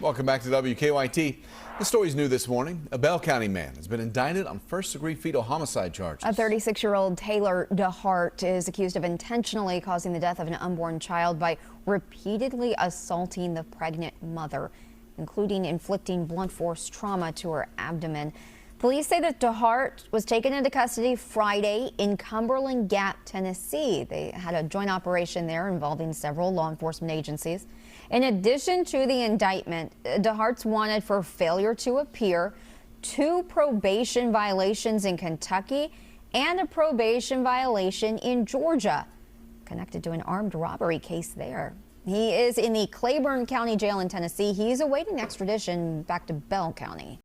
Welcome back to WKYT. The story's new this morning. A Bell County man has been indicted on first-degree fetal homicide charges. A 36-year-old Taylor DeHart is accused of intentionally causing the death of an unborn child by repeatedly assaulting the pregnant mother, including inflicting blunt force trauma to her abdomen. Police say that DeHart was taken into custody Friday in Cumberland Gap, Tennessee. They had a joint operation there involving several law enforcement agencies. In addition to the indictment, DeHart's wanted for failure to appear, 2 probation violations in Kentucky, and a probation violation in Georgia, connected to an armed robbery case there. He is in the Claiborne County Jail in Tennessee. He's awaiting extradition back to Bell County.